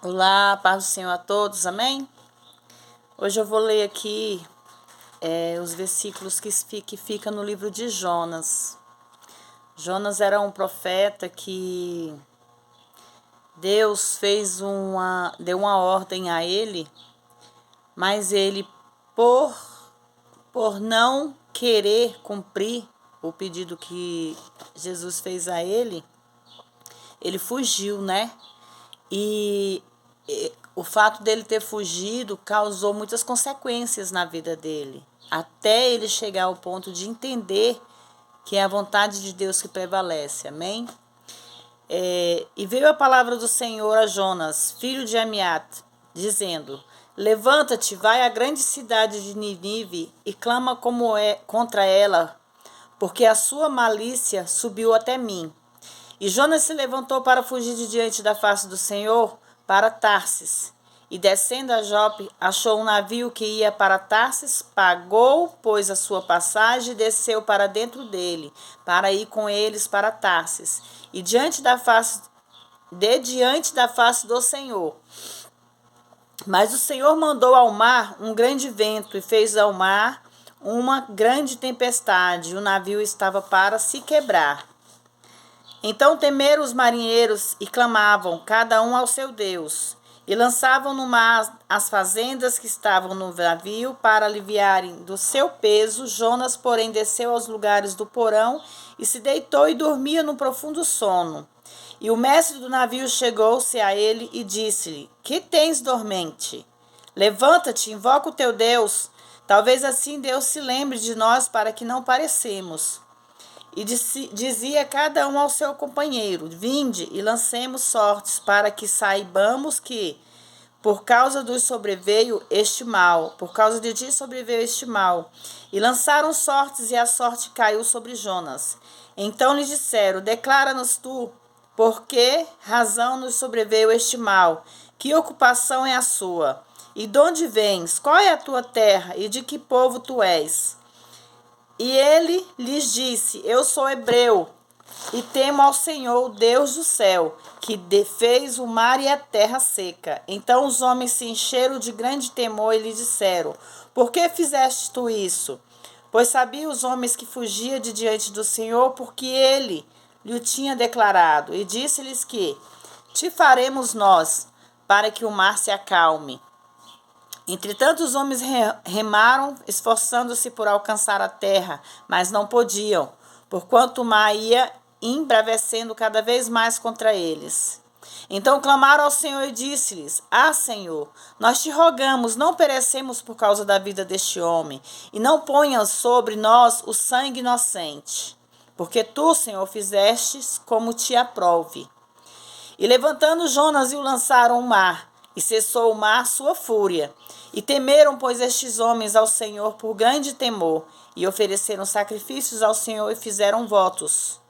Olá, paz do Senhor a todos, amém? Hoje eu vou ler aqui os versículos que fica no livro de Jonas. Jonas era um profeta que Deus deu uma ordem a ele, mas ele, por não querer cumprir o pedido que Jesus fez a ele fugiu, né? E o fato dele ter fugido causou muitas consequências na vida dele, até ele chegar ao ponto de entender que é a vontade de Deus que prevalece, amém? E veio a palavra do Senhor a Jonas, filho de Amiate, dizendo: Levanta-te, vai à grande cidade de Nínive e clama contra ela, porque a sua malícia subiu até mim. E Jonas se levantou para fugir de diante da face do Senhor para Tarsis. E descendo a Jope, achou um navio que ia para Tarsis, pagou, pois, a sua passagem e desceu para dentro dele, para ir com eles para Tarsis. E diante da face do Senhor. Mas o Senhor mandou ao mar um grande vento e fez ao mar uma grande tempestade, e o navio estava para se quebrar. Então temeram os marinheiros e clamavam, cada um ao seu Deus, e lançavam no mar as fazendas que estavam no navio para aliviarem do seu peso. Jonas, porém, desceu aos lugares do porão e se deitou e dormia num profundo sono. E o mestre do navio chegou-se a ele e disse-lhe: Que tens dormente? Levanta-te, invoca o teu Deus. Talvez assim Deus se lembre de nós para que não parecemos. E dizia cada um ao seu companheiro: Vinde e lancemos sortes, para que saibamos que, por causa de ti sobreveio este mal. E lançaram sortes, e a sorte caiu sobre Jonas. Então lhe disseram: Declara-nos tu, por que razão nos sobreveio este mal? Que ocupação é a sua? E de onde vens? Qual é a tua terra? E de que povo tu és? E ele lhes disse: Eu sou hebreu e temo ao Senhor, o Deus do céu, que fez o mar e a terra seca. Então os homens se encheram de grande temor e lhe disseram: Por que fizeste tu isso? Pois sabiam os homens que fugia de diante do Senhor, porque ele lhe tinha declarado. E disse-lhes que: Te faremos nós, para que o mar se acalme. Entretanto, os homens remaram, esforçando-se por alcançar a terra, mas não podiam, porquanto o mar ia embravecendo cada vez mais contra eles. Então clamaram ao Senhor e disse-lhes: Senhor, nós te rogamos, não perecemos por causa da vida deste homem, e não ponhas sobre nós o sangue inocente, porque tu, Senhor, fizestes como te aprouve. E levantando Jonas e o lançaram ao mar, e cessou o mar sua fúria. E temeram, pois, estes homens ao Senhor por grande temor, e ofereceram sacrifícios ao Senhor e fizeram votos.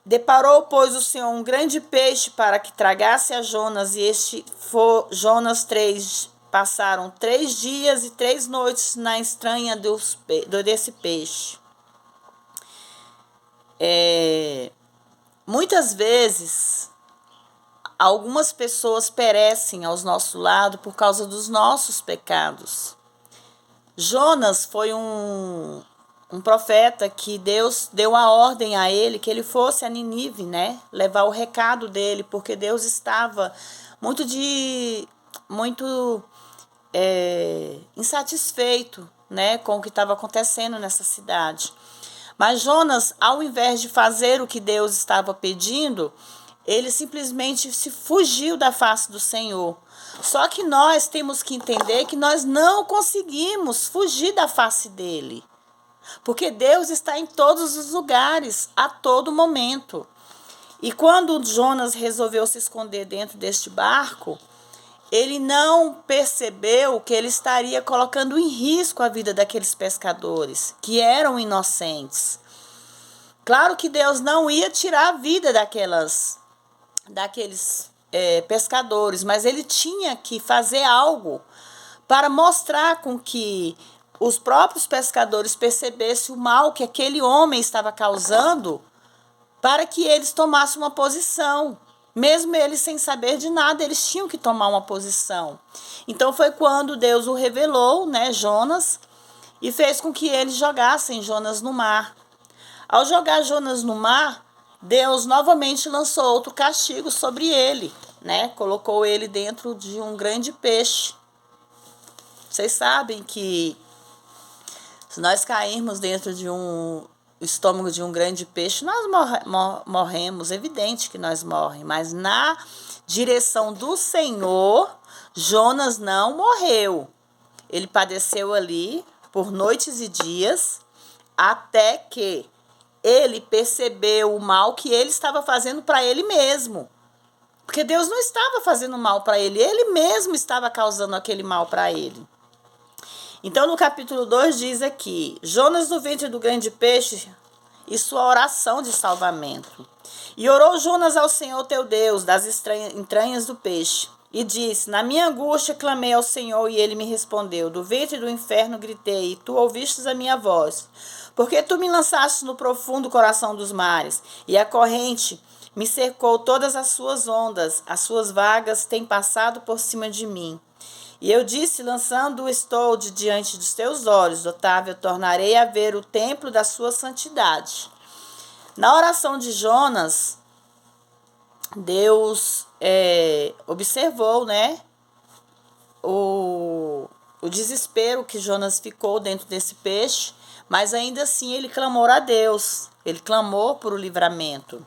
Deparou, pois, o Senhor um grande peixe para que tragasse a Jonas, e passaram 3 dias e 3 noites na estranha desse peixe. Muitas vezes, algumas pessoas perecem ao nosso lado por causa dos nossos pecados. Jonas foi um profeta que Deus deu a ordem a ele que ele fosse a Nínive, né? Levar o recado dele, porque Deus estava muito insatisfeito, né, com o que estava acontecendo nessa cidade. Mas Jonas, ao invés de fazer o que Deus estava pedindo, ele simplesmente se fugiu da face do Senhor. Só que nós temos que entender que nós não conseguimos fugir da face dele. Porque Deus está em todos os lugares, a todo momento. E quando Jonas resolveu se esconder dentro deste barco, ele não percebeu que ele estaria colocando em risco a vida daqueles pescadores, que eram inocentes. Claro que Deus não ia tirar a vida daqueles pescadores, mas ele tinha que fazer algo para mostrar com que os próprios pescadores percebessem o mal que aquele homem estava causando, para que eles tomassem uma posição. Mesmo eles sem saber de nada, eles tinham que tomar uma posição. Então foi quando Deus o revelou, né, Jonas, e fez com que eles jogassem Jonas no mar. Ao jogar Jonas no mar, Deus novamente lançou outro castigo sobre ele, né? Colocou ele dentro de um grande peixe. Vocês sabem que se nós cairmos dentro de um estômago de um grande peixe, nós morremos, evidente que nós morremos, mas na direção do Senhor, Jonas não morreu. Ele padeceu ali por noites e dias, até que ele percebeu o mal que ele estava fazendo para ele mesmo. Porque Deus não estava fazendo mal para ele, ele mesmo estava causando aquele mal para ele. Então, no capítulo 2 diz aqui, Jonas no ventre do grande peixe e sua oração de salvamento. E orou Jonas ao Senhor teu Deus das entranhas do peixe. E disse, na minha angústia clamei ao Senhor e ele me respondeu. Do ventre do inferno gritei e tu ouvistes a minha voz. Porque tu me lançaste no profundo coração dos mares e a corrente me cercou todas as suas ondas. As suas vagas têm passado por cima de mim. E eu disse, lançando estou de diante dos teus olhos, Otávio, tornarei a ver o templo da sua santidade. Na oração de Jonas, Deus observou, né, o desespero que Jonas ficou dentro desse peixe, mas ainda assim ele clamou a Deus, ele clamou por o livramento.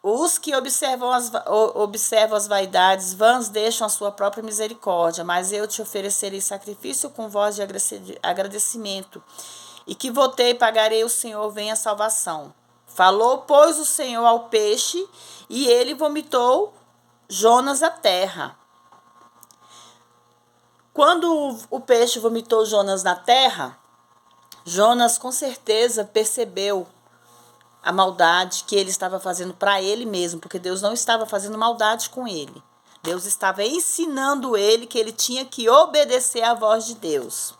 Os que observam as vaidades vãs deixam a sua própria misericórdia, mas eu te oferecerei sacrifício com voz de agradecimento, e que votei pagarei o Senhor, vem a salvação. Falou, pois, o Senhor ao peixe, e ele vomitou Jonas à terra. Quando o peixe vomitou Jonas na terra, Jonas com certeza percebeu a maldade que ele estava fazendo para ele mesmo, porque Deus não estava fazendo maldade com ele. Deus estava ensinando ele que ele tinha que obedecer à voz de Deus.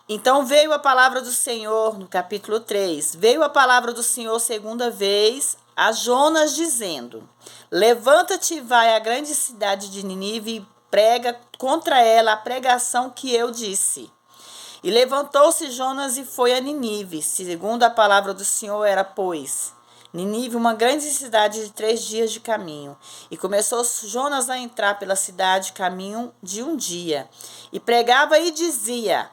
Então veio a palavra do Senhor, no capítulo 3, veio a palavra do Senhor segunda vez a Jonas dizendo, levanta-te e vai à grande cidade de Nínive e prega contra ela a pregação que eu disse. E levantou-se Jonas e foi a Nínive, segundo a palavra do Senhor era, pois, Nínive, uma grande cidade de 3 dias de caminho. E começou Jonas a entrar pela cidade, caminho de 1 dia. E pregava e dizia,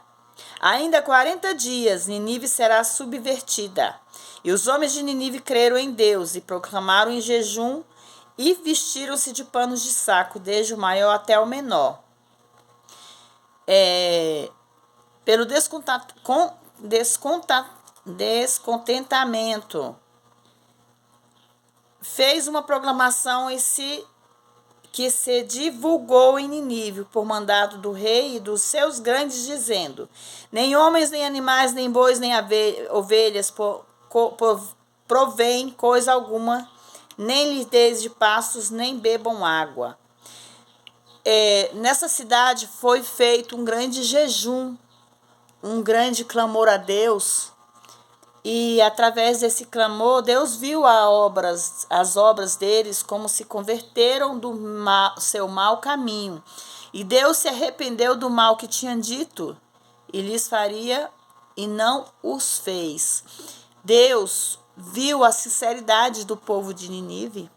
ainda 40 dias, Nínive será subvertida. E os homens de Nínive creram em Deus e proclamaram em jejum e vestiram-se de panos de saco, desde o maior até o menor. Pelo descontentamento, fez uma proclamação que se divulgou em Nínive por mandado do rei e dos seus grandes, dizendo, nem homens, nem animais, nem bois, nem ovelhas provém coisa alguma, nem lhes deis de pastos, nem bebam água. Nessa cidade foi feito um grande jejum, um grande clamor a Deus, e através desse clamor, Deus viu as obras deles como se converteram do seu mau caminho. E Deus se arrependeu do mal que tinha dito e lhes faria e não os fez. Deus viu a sinceridade do povo de Nínive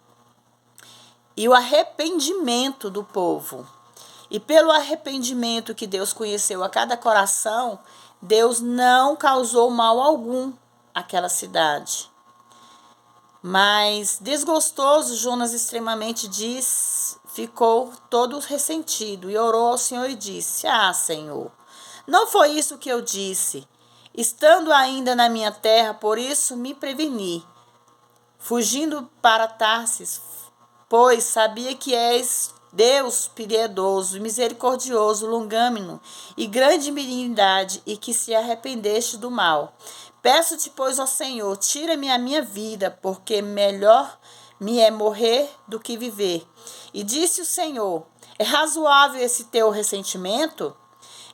e o arrependimento do povo. E pelo arrependimento que Deus conheceu a cada coração, Deus não causou mal algum àquela cidade. Mas desgostoso, Jonas extremamente ficou todo ressentido e orou ao Senhor e disse, Senhor, não foi isso que eu disse, estando ainda na minha terra, por isso me preveni, fugindo para Tarsis, pois sabia que és Deus piedoso, misericordioso, longânimo e grande benignidade, e que se arrependeste do mal. Peço-te, pois, ó Senhor, tira-me a minha vida, porque melhor me é morrer do que viver. E disse o Senhor, é razoável esse teu ressentimento?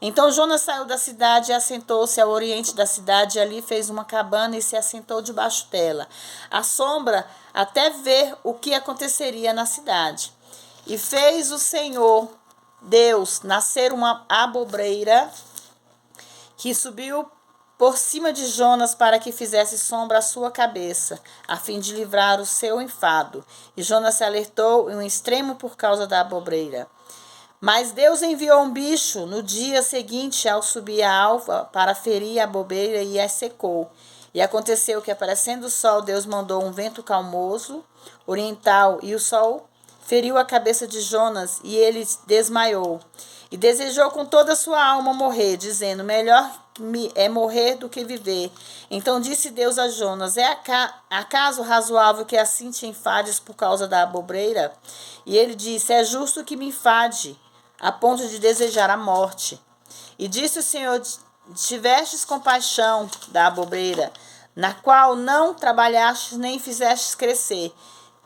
Então Jonas saiu da cidade e assentou-se ao oriente da cidade, e ali fez uma cabana e se assentou debaixo dela, à sombra, até ver o que aconteceria na cidade. E fez o Senhor Deus nascer uma abobreira que subiu por cima de Jonas para que fizesse sombra à sua cabeça, a fim de livrar o seu enfado. E Jonas se alertou em um extremo por causa da abobreira. Mas Deus enviou um bicho no dia seguinte ao subir a alva para ferir a abobreira e a secou. E aconteceu que, aparecendo o sol, Deus mandou um vento calmoso, oriental, e o sol feriu a cabeça de Jonas e ele desmaiou. E desejou com toda a sua alma morrer, dizendo: melhor é morrer do que viver. Então disse Deus a Jonas: é acaso razoável que assim te enfades por causa da abobreira? E ele disse: é justo que me enfade, a ponto de desejar a morte. E disse o Senhor: tivestes compaixão da abobreira, na qual não trabalhastes nem fizestes crescer,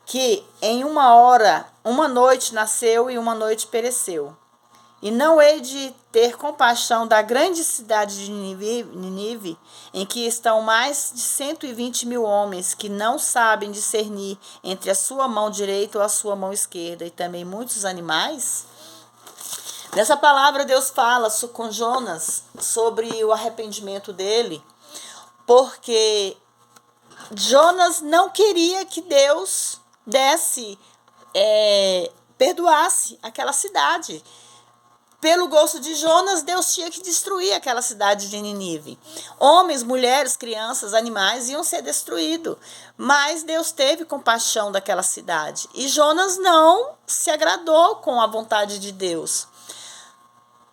que em uma noite nasceu e uma noite pereceu. E não hei de ter compaixão da grande cidade de Nínive, em que estão mais de 120 mil homens, que não sabem discernir entre a sua mão direita ou a sua mão esquerda, e também muitos animais? Nessa palavra Deus fala com Jonas sobre o arrependimento dele, porque Jonas não queria que Deus perdoasse aquela cidade. Pelo gosto de Jonas, Deus tinha que destruir aquela cidade de Nínive. Homens, mulheres, crianças, animais iam ser destruídos. Mas Deus teve compaixão daquela cidade. E Jonas não se agradou com a vontade de Deus.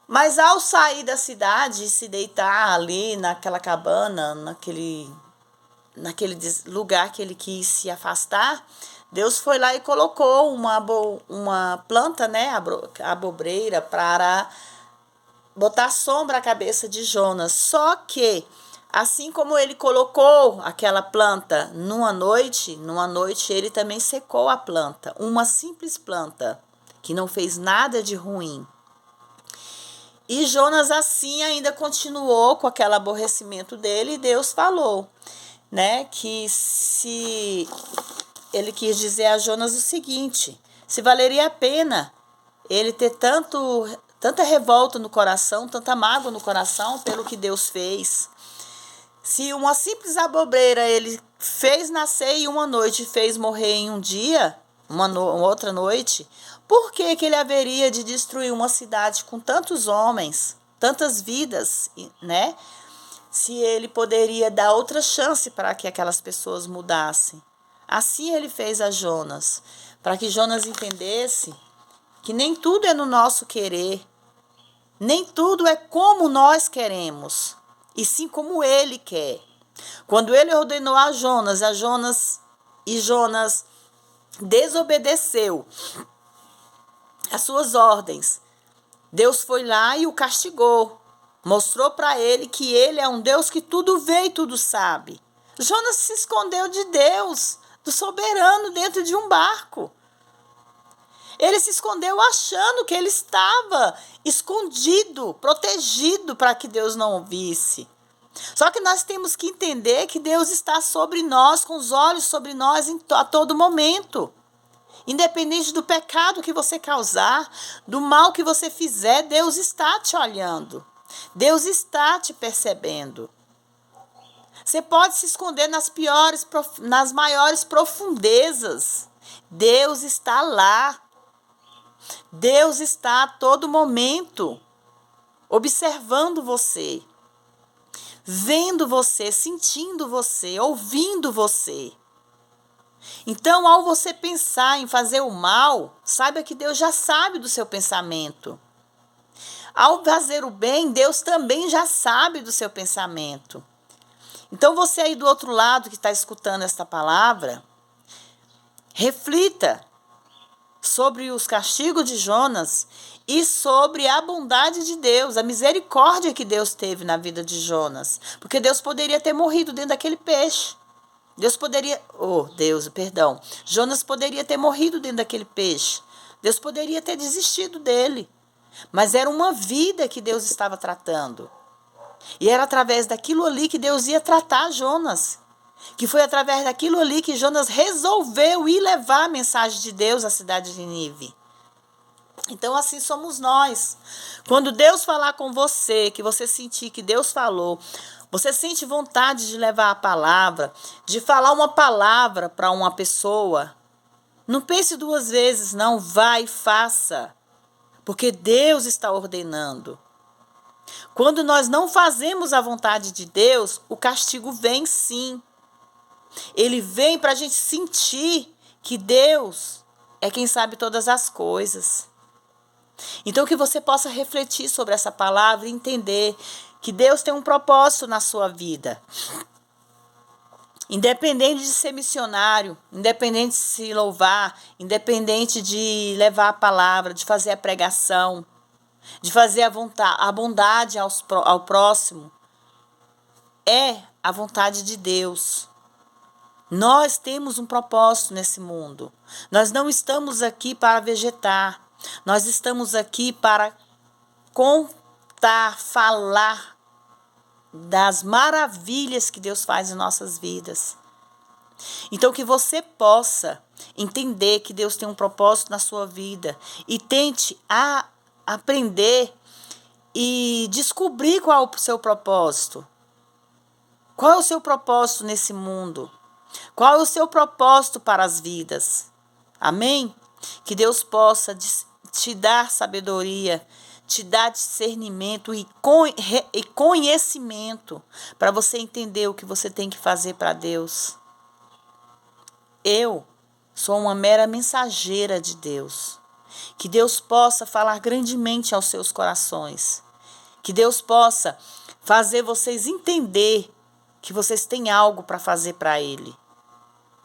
Mas ao sair da cidade e se deitar ali naquela cabana, naquele lugar que ele quis se afastar, Deus foi lá e colocou uma planta, né, a abobreira, para botar sombra à cabeça de Jonas. Só que, assim como ele colocou aquela planta numa noite ele também secou a planta. Uma simples planta, que não fez nada de ruim. E Jonas assim ainda continuou com aquele aborrecimento dele, e Deus falou, né, que se ele quis dizer a Jonas o seguinte: se valeria a pena ele ter tanta revolta no coração, tanta mágoa no coração pelo que Deus fez. Se uma simples abobreira ele fez nascer em uma noite e fez morrer em um dia, uma outra noite, por que ele haveria de destruir uma cidade com tantos homens, tantas vidas, né? Se ele poderia dar outra chance para que aquelas pessoas mudassem. Assim ele fez a Jonas, para que Jonas entendesse que nem tudo é no nosso querer, nem tudo é como nós queremos, e sim como ele quer. Quando ele ordenou a Jonas desobedeceu as suas ordens, Deus foi lá e o castigou. Mostrou para ele que ele é um Deus que tudo vê e tudo sabe. Jonas se escondeu de Deus, do soberano, dentro de um barco. Ele se escondeu achando que ele estava escondido, protegido, para que Deus não o visse. Só que nós temos que entender que Deus está sobre nós, com os olhos sobre nós a todo momento. Independente do pecado que você causar, do mal que você fizer, Deus está te olhando. Deus está te percebendo. Você pode se esconder nas maiores profundezas. Deus está lá. Deus está a todo momento observando você, vendo você, sentindo você, ouvindo você. Então, ao você pensar em fazer o mal, saiba que Deus já sabe do seu pensamento. Ao fazer o bem, Deus também já sabe do seu pensamento. Então, você aí do outro lado que está escutando esta palavra, reflita sobre os castigos de Jonas e sobre a bondade de Deus, a misericórdia que Deus teve na vida de Jonas. Porque Deus poderia ter morrido dentro daquele peixe. Jonas poderia ter morrido dentro daquele peixe. Deus poderia ter desistido dele. mas era uma vida que Deus estava tratando. E era através daquilo ali que Deus ia tratar Jonas. Que foi através daquilo ali que Jonas resolveu ir levar a mensagem de Deus à cidade de Nínive. Então assim somos nós. Quando Deus falar com você, que você sentir que Deus falou, você sente vontade de levar a palavra, de falar uma palavra para uma pessoa, não pense duas vezes, não, vai e faça. Porque Deus está ordenando. Quando nós não fazemos a vontade de Deus, o castigo vem sim. Ele vem para a gente sentir que Deus é quem sabe todas as coisas. Então que você possa refletir sobre essa palavra e entender que Deus tem um propósito na sua vida. Independente de ser missionário, independente de se louvar, independente de levar a palavra, de fazer a pregação, de fazer a bondade ao próximo, é a vontade de Deus. Nós temos um propósito nesse mundo. Nós não estamos aqui para vegetar. Nós estamos aqui para contar, falar das maravilhas que Deus faz em nossas vidas. Então que você possa entender que Deus tem um propósito na sua vida e tente aprender e descobrir qual é o seu propósito. Qual é o seu propósito nesse mundo? Qual é o seu propósito para as vidas? Amém? Que Deus possa te dar sabedoria, te dar discernimento e conhecimento para você entender o que você tem que fazer para Deus. Eu sou uma mera mensageira de Deus. Que Deus possa falar grandemente aos seus corações. Que Deus possa fazer vocês entender que vocês têm algo para fazer para Ele.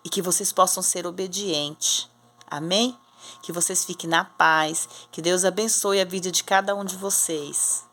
E que vocês possam ser obedientes. Amém? Que vocês fiquem na paz. Que Deus abençoe a vida de cada um de vocês.